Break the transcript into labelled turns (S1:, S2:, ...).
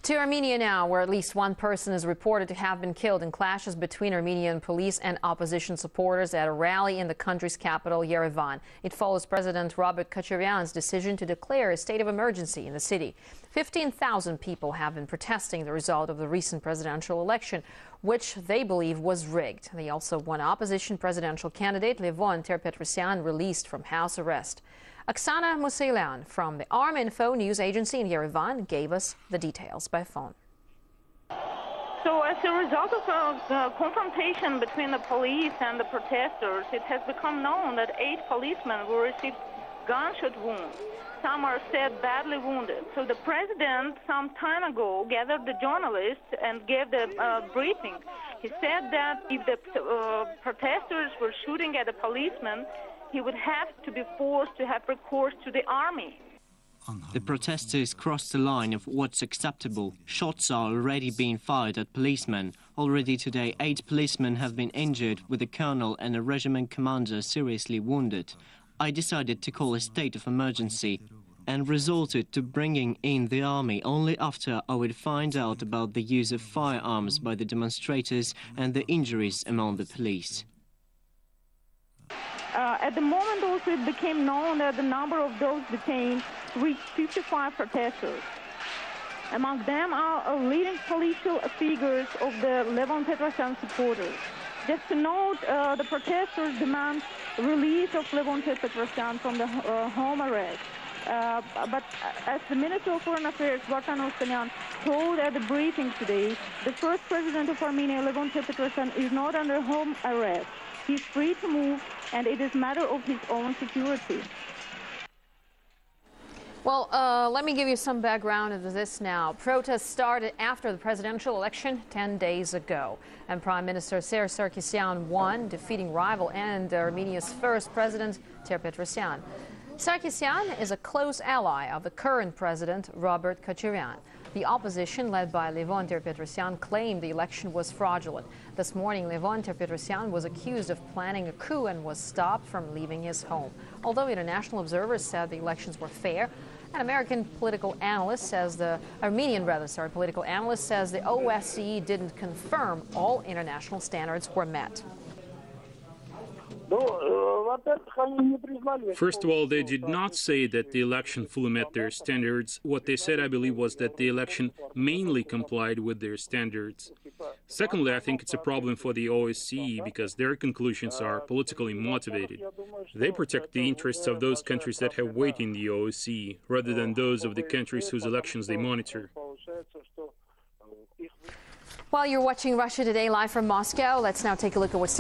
S1: To Armenia now, where at least one person is reported to have been killed in clashes between Armenian police and opposition supporters at a rally in the country's capital, Yerevan. It follows President Robert Kocharian's decision to declare a state of emergency in the city. 15,000 people have been protesting the result of the recent presidential election, which they believe was rigged. They also want opposition presidential candidate Levon Ter-Petrosyan released from house arrest. Oksana Museilan from the Arminfo news agency in Yerevan gave us the details by phone.
S2: So as a result of the confrontation between the police and the protesters, it has become known that 8 policemen will receive gunshot wounds. Some are said badly wounded. So the president some time ago gathered the journalists and gave the briefing. He said that if the protesters were shooting at the policemen, he would have to be forced to have recourse to the army.
S3: The protesters crossed the line of what's acceptable. Shots are already being fired at policemen. Already today, 8 policemen have been injured, with a colonel and a regiment commander seriously wounded. I decided to call a state of emergency and resorted to bringing in the army only after I would find out about the use of firearms by the demonstrators and the injuries among the police.
S2: At the moment also it became known that the number of those detained reached 55 protesters. Among them are leading political figures of the Levon Ter-Petrosyan supporters. Just to note, the protesters demand release of Levon Ter-Petrosyan from the home arrest. But as the Minister of Foreign Affairs, Robert told at the briefing today, the first president of Armenia, Levon Ter-Petrosyan, is not under home arrest. He's free to move, and it is a matter of his own security.
S1: Well, let me give you some background into this now. Protests started after the presidential election 10 days ago, and Prime Minister Sarkisyan won, defeating rival and Armenia's first president, Ter-Petrosyan. Sarkisyan is a close ally of the current president, Robert Kocharian. The opposition, led by Levon Ter-Petrosyan, claimed the election was fraudulent. This morning, Levon Ter-Petrosyan was accused of planning a coup and was stopped from leaving his home. Although international observers said the elections were fair, an Armenian political analyst says the OSCE didn't confirm all international standards were met.
S4: First of all, they did not say that the election fully met their standards. What they said, I believe, was that the election mainly complied with their standards. Secondly, I think it's a problem for the OSCE because their conclusions are politically motivated. They protect the interests of those countries that have weight in the OSCE, rather than those of the countries whose elections they monitor.
S1: While you're watching Russia Today live from Moscow, let's now take a look at what's